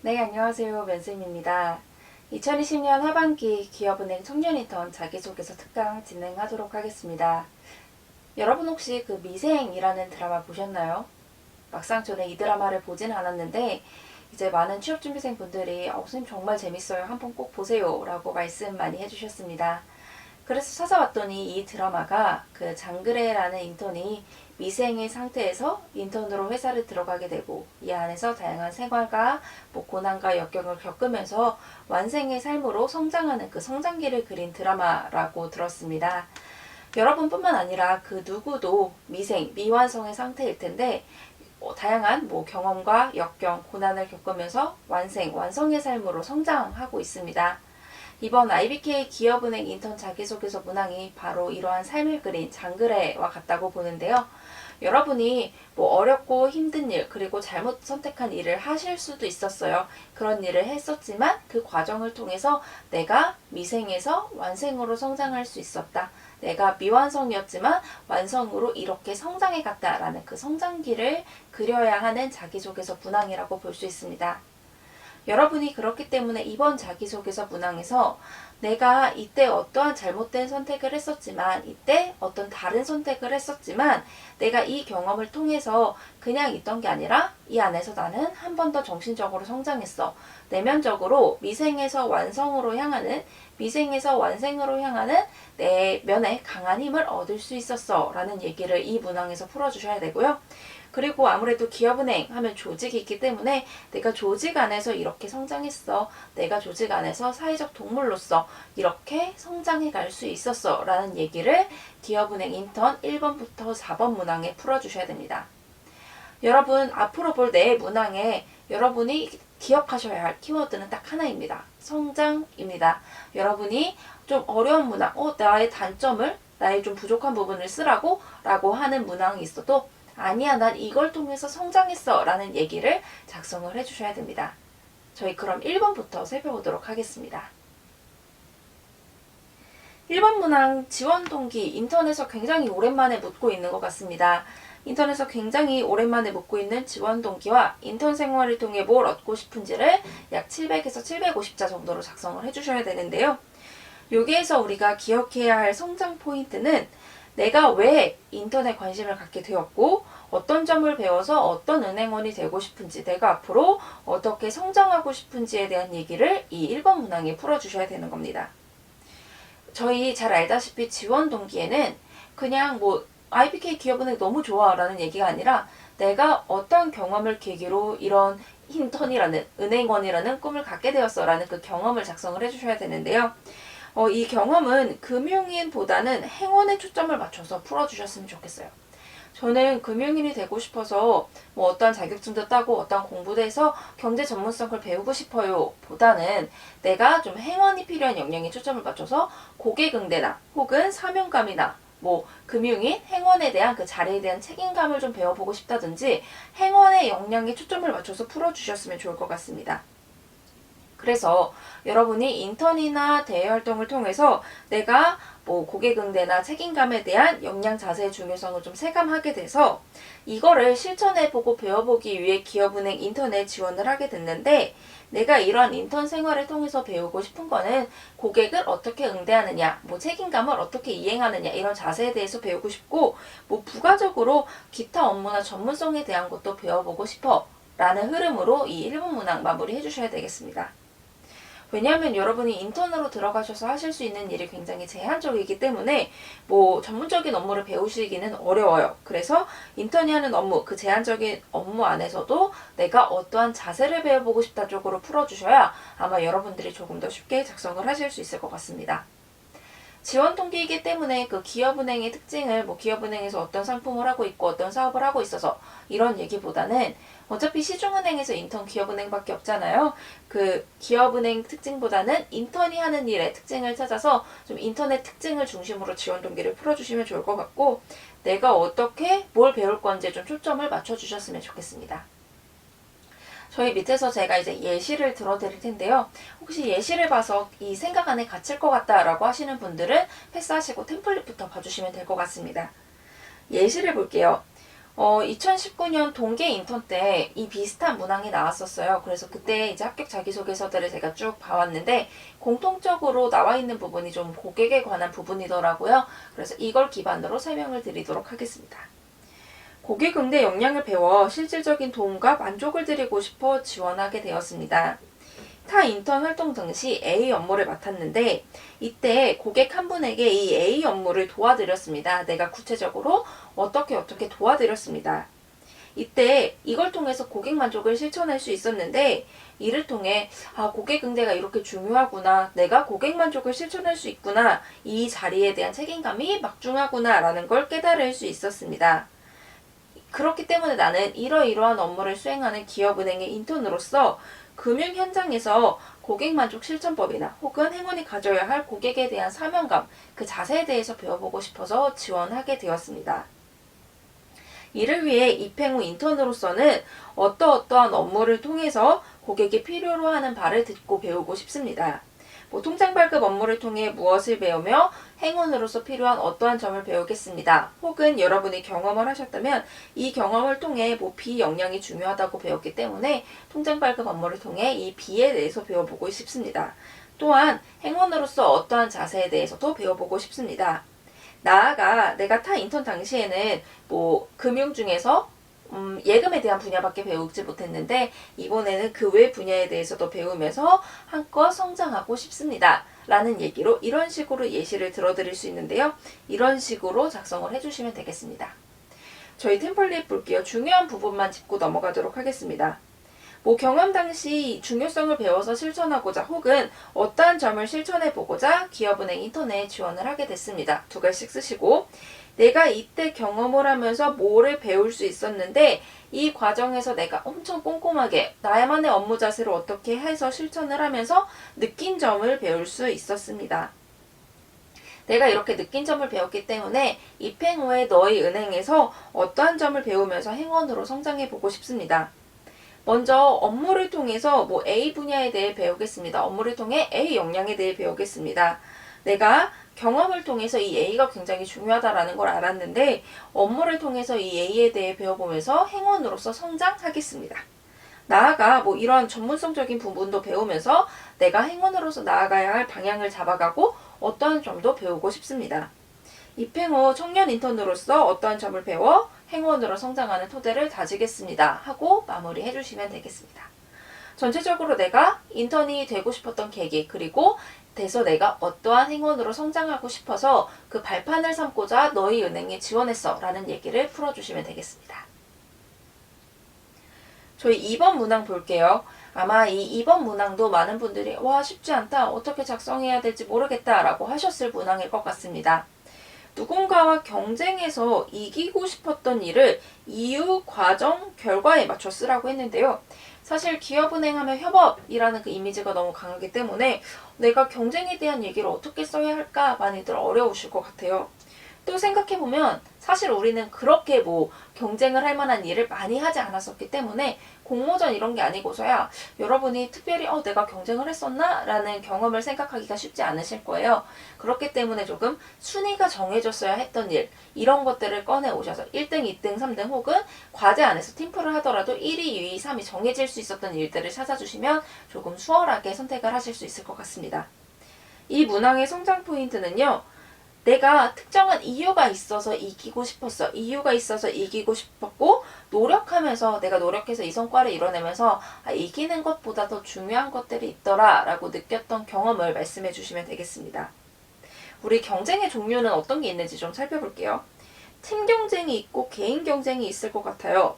네, 안녕하세요. 면쌤입니다. 2020년 하반기 기업은행 청년인턴 자기소개서 특강 진행하도록 하겠습니다. 여러분 혹시 그 미생이라는 드라마 보셨나요? 막상 저는 이 드라마를 보진 않았는데 이제 많은 취업준비생 분들이 선생님 정말 재밌어요. 한번 꼭 보세요. 라고 말씀 많이 해주셨습니다. 그래서 찾아봤더니 이 드라마가 그 장그래라는 인턴이 미생의 상태에서 인턴으로 회사를 들어가게 되고 이 안에서 다양한 생활과 고난과 역경을 겪으면서 완생의 삶으로 성장하는 그 성장기를 그린 드라마라고 들었습니다. 여러분뿐만 아니라 그 누구도 미생, 미완성의 상태일 텐데 다양한 경험과 역경, 고난을 겪으면서 완성의 삶으로 성장하고 있습니다. 이번 IBK 기업은행 인턴 자기소개서 문항이 바로 이러한 삶을 그린 장그래와 같다고 보는데요. 여러분이 어렵고 힘든 일 그리고 잘못 선택한 일을 하실 수도 있었어요. 그런 일을 했었지만 그 과정을 통해서 내가 미생에서 완생으로 성장할 수 있었다. 내가 미완성이었지만 완성으로 이렇게 성장해 갔다라는 그 성장기를 그려야 하는 자기소개서 문항이라고 볼 수 있습니다. 여러분이 그렇기 때문에 이번 자기소개서 문항에서 내가 이때 어떠한 잘못된 선택을 했었지만 이때 어떤 다른 선택을 했었지만 내가 이 경험을 통해서 그냥 있던 게 아니라 이 안에서 나는 한 번 더 정신적으로 성장했어. 내면적으로 미생에서 완성으로 향하는 미생에서 완생으로 향하는 내면의 강한 힘을 얻을 수 있었어 라는 얘기를 이 문항에서 풀어주셔야 되고요. 그리고 아무래도 기업은행 하면 조직이 있기 때문에 내가 조직 안에서 이렇게 성장했어. 내가 조직 안에서 사회적 동물로서 이렇게 성장해 갈 수 있었어. 라는 얘기를 기업은행 인턴 1번부터 4번 문항에 풀어주셔야 됩니다. 여러분 앞으로 볼 내 문항에 여러분이 기억하셔야 할 키워드는 딱 하나입니다. 성장입니다. 여러분이 좀 어려운 문항, 나의 단점을, 나의 좀 부족한 부분을 쓰라고 라고 하는 문항이 있어도 아니야, 난 이걸 통해서 성장했어 라는 얘기를 작성을 해주셔야 됩니다. 저희 그럼 1번부터 살펴보도록 하겠습니다. 1번 문항 지원 동기 인턴에서 굉장히 오랜만에 묻고 있는 것 같습니다. 인턴에서 굉장히 오랜만에 묻고 있는 지원 동기와 인턴 생활을 통해 뭘 얻고 싶은지를 약 700에서 750자 정도로 작성을 해주셔야 되는데요. 여기에서 우리가 기억해야 할 성장 포인트는 내가 왜 인턴에 관심을 갖게 되었고 어떤 점을 배워서 어떤 은행원이 되고 싶은지 내가 앞으로 어떻게 성장하고 싶은지에 대한 얘기를 이 1번 문항에 풀어주셔야 되는 겁니다. 저희 잘 알다시피 지원 동기에는 그냥 IBK 기업은행 너무 좋아 라는 얘기가 아니라 내가 어떤 경험을 계기로 이런 인턴이라는 은행원이라는 꿈을 갖게 되었어 라는 그 경험을 작성을 해주셔야 되는데요. 이 경험은 금융인보다는 행원에 초점을 맞춰서 풀어주셨으면 좋겠어요. 저는 금융인이 되고 싶어서 어떤 자격증도 따고 어떤 공부도 해서 경제 전문성을 배우고 싶어요 보다는 내가 좀 행원이 필요한 역량에 초점을 맞춰서 고객응대나 혹은 사명감이나 금융인, 행원에 대한 그 자리에 대한 책임감을 좀 배워보고 싶다든지 행원의 역량에 초점을 맞춰서 풀어주셨으면 좋을 것 같습니다. 그래서 여러분이 인턴이나 대외활동을 통해서 내가 고객응대나 책임감에 대한 역량 자세의 중요성을 좀 체감하게 돼서 이거를 실천해보고 배워보기 위해 기업은행 인턴에 지원을 하게 됐는데 내가 이런 인턴 생활을 통해서 배우고 싶은 거는 고객을 어떻게 응대하느냐, 책임감을 어떻게 이행하느냐 이런 자세에 대해서 배우고 싶고 부가적으로 기타 업무나 전문성에 대한 것도 배워보고 싶어 라는 흐름으로 이 1번 문항 마무리 해주셔야 되겠습니다. 왜냐하면 여러분이 인턴으로 들어가셔서 하실 수 있는 일이 굉장히 제한적이기 때문에 전문적인 업무를 배우시기는 어려워요. 그래서 인턴이 하는 업무, 그 제한적인 업무 안에서도 내가 어떠한 자세를 배워보고 싶다 쪽으로 풀어주셔야 아마 여러분들이 조금 더 쉽게 작성을 하실 수 있을 것 같습니다. 지원 동기이기 때문에 그 기업은행의 특징을 기업은행에서 어떤 상품을 하고 있고 어떤 사업을 하고 있어서 이런 얘기보다는 어차피 시중은행에서 인턴 기업은행밖에 없잖아요. 그 기업은행 특징보다는 인턴이 하는 일의 특징을 찾아서 좀 인턴의 특징을 중심으로 지원 동기를 풀어주시면 좋을 것 같고 내가 어떻게 뭘 배울 건지 좀 초점을 맞춰주셨으면 좋겠습니다. 저희 밑에서 제가 이제 예시를 들어드릴 텐데요. 혹시 예시를 봐서 이 생각 안에 갇힐 것 같다라고 하시는 분들은 패스하시고 템플릿부터 봐주시면 될 것 같습니다. 예시를 볼게요. 2019년 동계 인턴 때 이 비슷한 문항이 나왔었어요. 그래서 그때 이제 합격 자기소개서들을 제가 쭉 봐왔는데 공통적으로 나와 있는 부분이 좀 고객에 관한 부분이더라고요. 그래서 이걸 기반으로 설명을 드리도록 하겠습니다. 고객 응대 역량을 배워 실질적인 도움과 만족을 드리고 싶어 지원하게 되었습니다. 타 인턴 활동 당시 A 업무를 맡았는데 이때 고객 한 분에게 이 A 업무를 도와드렸습니다. 내가 구체적으로 어떻게 도와드렸습니다. 이때 이걸 통해서 고객 만족을 실천할 수 있었는데 이를 통해 고객 응대가 이렇게 중요하구나, 내가 고객 만족을 실천할 수 있구나, 이 자리에 대한 책임감이 막중하구나 라는 걸 깨달을 수 있었습니다. 그렇기 때문에 나는 이러이러한 업무를 수행하는 기업은행의 인턴으로서 금융 현장에서 고객 만족 실천법이나 혹은 행운이 가져야 할 고객에 대한 사명감, 그 자세에 대해서 배워보고 싶어서 지원하게 되었습니다. 이를 위해 입행 후 인턴으로서는 어떠한 업무를 통해서 고객이 필요로 하는 바를 듣고 배우고 싶습니다. 통장 발급 업무를 통해 무엇을 배우며 행운으로서 필요한 어떠한 점을 배우겠습니다. 혹은 여러분이 경험을 하셨다면 이 경험을 통해 B 역량이 중요하다고 배웠기 때문에 통장 발급 업무를 통해 이 B에 대해서 배워보고 싶습니다. 또한 행운으로서 어떠한 자세에 대해서도 배워보고 싶습니다. 나아가 내가 타 인턴 당시에는 금융 중에서 예금에 대한 분야밖에 배우지 못했는데 이번에는 그 외 분야에 대해서도 배우면서 한껏 성장하고 싶습니다. 라는 얘기로 이런 식으로 예시를 들어드릴 수 있는데요. 이런 식으로 작성을 해주시면 되겠습니다. 저희 템플릿 볼게요. 중요한 부분만 짚고 넘어가도록 하겠습니다. 경험 당시 중요성을 배워서 실천하고자 혹은 어떠한 점을 실천해보고자 기업은행 인턴에 지원을 하게 됐습니다. 2글씩 쓰시고 내가 이때 경험을 하면서 뭐를 배울 수 있었는데 이 과정에서 내가 엄청 꼼꼼하게 나만의 업무 자세를 어떻게 해서 실천을 하면서 느낀 점을 배울 수 있었습니다. 내가 이렇게 느낀 점을 배웠기 때문에 입행 후에 너희 은행에서 어떠한 점을 배우면서 행원으로 성장해보고 싶습니다. 먼저 업무를 통해서 A 분야에 대해 배우겠습니다. 업무를 통해 A 역량에 대해 배우겠습니다. 내가 경험을 통해서 이 A가 굉장히 중요하다라는 걸 알았는데 업무를 통해서 이 A에 대해 배워보면서 행원으로서 성장하겠습니다. 나아가 이런 전문성적인 부분도 배우면서 내가 행원으로서 나아가야 할 방향을 잡아가고 어떠한 점도 배우고 싶습니다. 입행 후 청년 인턴으로서 어떠한 점을 배워 행원으로 성장하는 토대를 다지겠습니다. 하고 마무리해 주시면 되겠습니다. 전체적으로 내가 인턴이 되고 싶었던 계기, 그리고 돼서 내가 어떠한 행원으로 성장하고 싶어서 그 발판을 삼고자 너희 은행에 지원했어 라는 얘기를 풀어주시면 되겠습니다. 저희 2번 문항 볼게요. 아마 이 2번 문항도 많은 분들이 쉽지 않다, 어떻게 작성해야 될지 모르겠다 라고 하셨을 문항일 것 같습니다. 누군가와 경쟁해서 이기고 싶었던 일을 이유, 과정, 결과에 맞춰 쓰라고 했는데요. 사실 기업은행 하면 협업이라는 그 이미지가 너무 강하기 때문에 내가 경쟁에 대한 얘기를 어떻게 써야 할까 많이들 어려우실 것 같아요. 또 생각해보면 사실 우리는 그렇게 경쟁을 할 만한 일을 많이 하지 않았었기 때문에 공모전 이런 게 아니고서야 여러분이 특별히 내가 경쟁을 했었나? 라는 경험을 생각하기가 쉽지 않으실 거예요. 그렇기 때문에 조금 순위가 정해졌어야 했던 일, 이런 것들을 꺼내 오셔서 1등, 2등, 3등 혹은 과제 안에서 팀플을 하더라도 1위, 2위, 3위 정해질 수 있었던 일들을 찾아주시면 조금 수월하게 선택을 하실 수 있을 것 같습니다. 이 문항의 성장 포인트는요. 내가 특정한 이유가 있어서 이기고 싶었어. 이유가 있어서 이기고 싶었고 노력하면서 내가 노력해서 이 성과를 이뤄내면서 이기는 것보다 더 중요한 것들이 있더라 라고 느꼈던 경험을 말씀해 주시면 되겠습니다. 우리 경쟁의 종류는 어떤 게 있는지 좀 살펴볼게요. 팀 경쟁이 있고 개인 경쟁이 있을 것 같아요.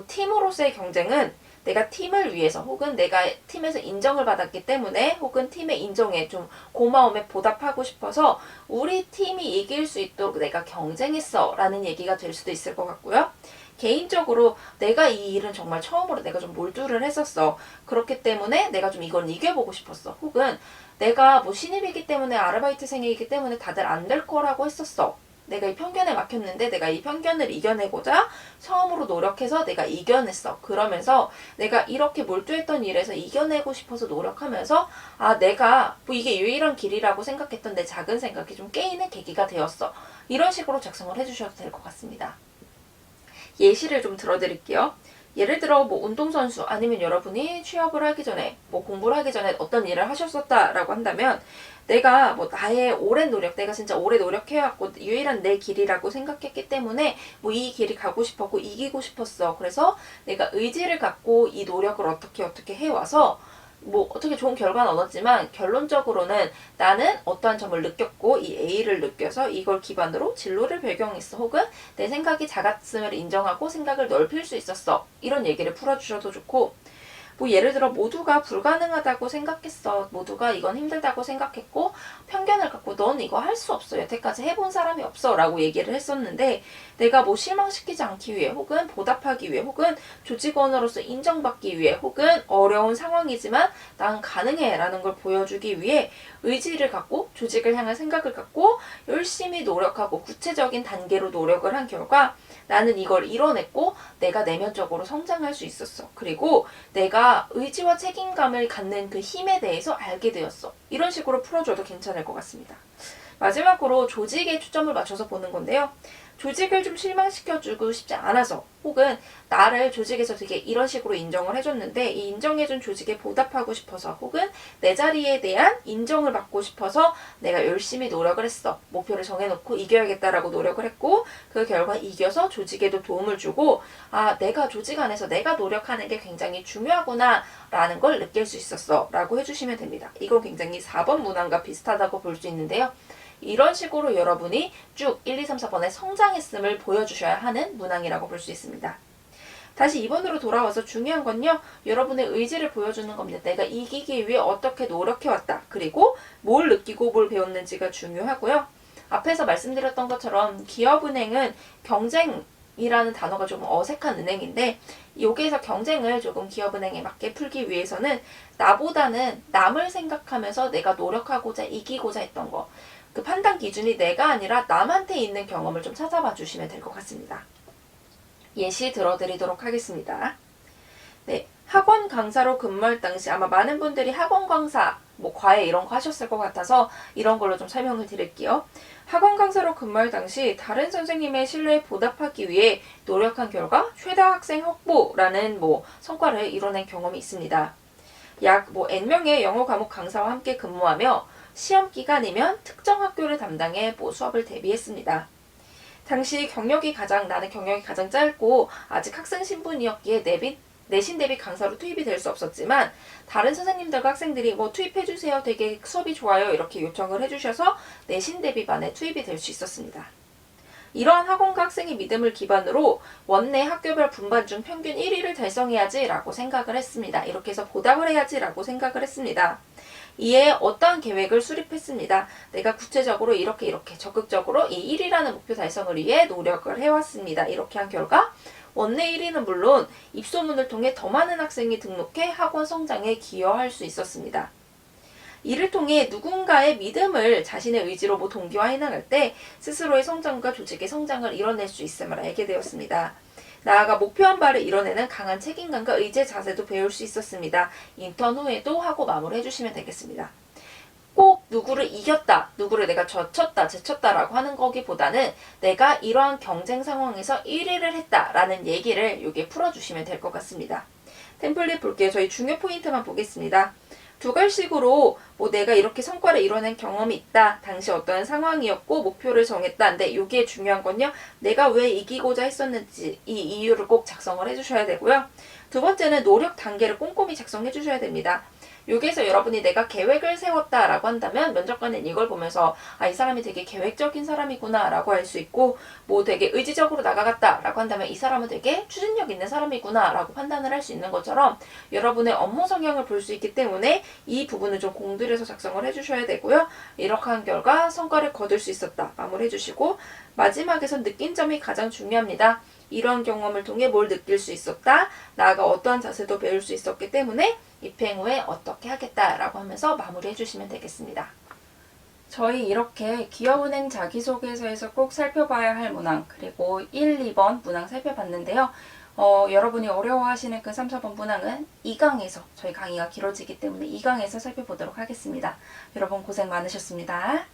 팀으로서의 경쟁은 내가 팀을 위해서 혹은 내가 팀에서 인정을 받았기 때문에 혹은 팀의 인정에 좀 고마움에 보답하고 싶어서 우리 팀이 이길 수 있도록 내가 경쟁했어 라는 얘기가 될 수도 있을 것 같고요. 개인적으로 내가 이 일은 정말 처음으로 내가 좀 몰두를 했었어. 그렇기 때문에 내가 좀 이걸 이겨보고 싶었어. 혹은 내가 신입이기 때문에 아르바이트생이기 때문에 다들 안 될 거라고 했었어. 내가 이 편견에 막혔는데 내가 이 편견을 이겨내고자 처음으로 노력해서 내가 이겨냈어. 그러면서 내가 이렇게 몰두했던 일에서 이겨내고 싶어서 노력하면서 내가 이게 유일한 길이라고 생각했던 내 작은 생각이 좀 깨이는 계기가 되었어. 이런 식으로 작성을 해주셔도 될 것 같습니다. 예시를 좀 들어드릴게요. 예를 들어 뭐 운동선수 아니면 여러분이 취업을 하기 전에 뭐 공부를 하기 전에 어떤 일을 하셨었다라고 한다면 내가 뭐 나의 오랜 노력, 내가 진짜 오래 노력해왔고 유일한 내 길이라고 생각했기 때문에 뭐 이 길이 가고 싶었고 이기고 싶었어. 그래서 내가 의지를 갖고 이 노력을 어떻게 해와서 뭐 어떻게 좋은 결과는 얻었지만 결론적으로는 나는 어떠한 점을 느꼈고 이 A를 느껴서 이걸 기반으로 진로를 배경했어. 혹은 내 생각이 작았음을 인정하고 생각을 넓힐 수 있었어. 이런 얘기를 풀어주셔도 좋고 뭐 예를 들어 모두가 불가능하다고 생각했어. 모두가 이건 힘들다고 생각했고 편견을 갖고 넌 이거 할 수 없어. 여태까지 해본 사람이 없어. 라고 얘기를 했었는데 내가 뭐 실망시키지 않기 위해 혹은 보답하기 위해 혹은 조직원으로서 인정받기 위해 혹은 어려운 상황이지만 난 가능해 라는 걸 보여주기 위해 의지를 갖고 조직을 향한 생각을 갖고 열심히 노력하고 구체적인 단계로 노력을 한 결과 나는 이걸 이뤄냈고 내가 내면적으로 성장할 수 있었어. 그리고 내가 의지와 책임감을 갖는 그 힘에 대해서 알게 되었어. 이런 식으로 풀어줘도 괜찮을 것 같습니다. 마지막으로 조직에 초점을 맞춰서 보는 건데요. 조직을 좀 실망시켜주고 싶지 않아서 혹은 나를 조직에서 되게 이런 식으로 인정을 해줬는데 이 인정해준 조직에 보답하고 싶어서 혹은 내 자리에 대한 인정을 받고 싶어서 내가 열심히 노력을 했어. 목표를 정해놓고 이겨야겠다라고 노력을 했고 그 결과 이겨서 조직에도 도움을 주고 아 내가 조직 안에서 내가 노력하는 게 굉장히 중요하구나 라는 걸 느낄 수 있었어 라고 해주시면 됩니다. 이건 굉장히 4번 문항과 비슷하다고 볼 수 있는데요. 이런 식으로 여러분이 쭉 1, 2, 3, 4번의 성장했음을 보여주셔야 하는 문항이라고 볼 수 있습니다. 다시 2번으로 돌아와서 중요한 건요. 여러분의 의지를 보여주는 겁니다. 내가 이기기 위해 어떻게 노력해왔다. 그리고 뭘 느끼고 뭘 배웠는지가 중요하고요. 앞에서 말씀드렸던 것처럼 기업은행은 경쟁이라는 단어가 좀 어색한 은행인데 여기에서 경쟁을 조금 기업은행에 맞게 풀기 위해서는 나보다는 남을 생각하면서 내가 노력하고자 이기고자 했던 거 그 판단 기준이 내가 아니라 남한테 있는 경험을 좀 찾아봐 주시면 될 것 같습니다. 예시 들어드리도록 하겠습니다. 네, 학원 강사로 근무할 당시 아마 많은 분들이 학원 강사, 뭐 과외 이런 거 하셨을 것 같아서 이런 걸로 좀 설명을 드릴게요. 학원 강사로 근무할 당시 다른 선생님의 신뢰에 보답하기 위해 노력한 결과 최다 학생 확보라는 뭐 성과를 이뤄낸 경험이 있습니다. 약 뭐 N명의 영어 과목 강사와 함께 근무하며 시험 기간이면 특정 학교를 담당해 뭐 수업을 대비했습니다. 당시 나는 경력이 가장 짧고 아직 학생 신분이었기에 내신 대비 강사로 투입이 될 수 없었지만 다른 선생님들과 학생들이 뭐 투입해주세요. 되게 수업이 좋아요. 이렇게 요청을 해주셔서 내신 대비반에 투입이 될 수 있었습니다. 이러한 학원과 학생의 믿음을 기반으로 원내 학교별 분반 중 평균 1위를 달성해야지 라고 생각을 했습니다. 이렇게 해서 보답을 해야지 라고 생각을 했습니다. 이에 어떠한 계획을 수립했습니다. 내가 구체적으로 이렇게 적극적으로 이 1위라는 목표 달성을 위해 노력을 해왔습니다. 이렇게 한 결과 원내 1위는 물론 입소문을 통해 더 많은 학생이 등록해 학원 성장에 기여할 수 있었습니다. 이를 통해 누군가의 믿음을 자신의 의지로 뭐 동기화해 나갈 때 스스로의 성장과 조직의 성장을 이뤄낼 수 있음을 알게 되었습니다. 나아가 목표한 바를 이뤄내는 강한 책임감과 의지의 자세도 배울 수 있었습니다. 인턴 후에도 하고 마무리해 주시면 되겠습니다. 꼭 누구를 이겼다, 누구를 내가 제쳤다라고 하는 거기보다는 내가 이러한 경쟁 상황에서 1위를 했다라는 얘기를 여기에 풀어주시면 될 것 같습니다. 템플릿 볼게요. 저희 중요 포인트만 보겠습니다. 두 갈식으로 뭐 내가 이렇게 성과를 이뤄낸 경험이 있다. 당시 어떤 상황이었고 목표를 정했다. 근데 여기에 중요한 건요. 내가 왜 이기고자 했었는지 이 이유를 꼭 작성을 해주셔야 되고요. 두 번째는 노력 단계를 꼼꼼히 작성해 주셔야 됩니다. 여기에서 여러분이 내가 계획을 세웠다라고 한다면 면접관은 이걸 보면서 아, 이 사람이 되게 계획적인 사람이구나 라고 할 수 있고 뭐 되게 의지적으로 나가갔다라고 한다면 이 사람은 되게 추진력 있는 사람이구나 라고 판단을 할 수 있는 것처럼 여러분의 업무 성향을 볼 수 있기 때문에 이 부분을 좀 공들여서 작성을 해주셔야 되고요. 이렇게 한 결과 성과를 거둘 수 있었다. 마무리해 주시고 마지막에선 느낀 점이 가장 중요합니다. 이러한 경험을 통해 뭘 느낄 수 있었다. 나아가 어떠한 자세도 배울 수 있었기 때문에 입행 후에 어떻게 하겠다라고 하면서 마무리해 주시면 되겠습니다. 저희 이렇게 기업은행 자기소개서에서 꼭 살펴봐야 할 문항 그리고 1, 2번 문항 살펴봤는데요. 여러분이 어려워하시는 그 3, 4번 문항은 2강에서 저희 강의가 길어지기 때문에 2강에서 살펴보도록 하겠습니다. 여러분 고생 많으셨습니다.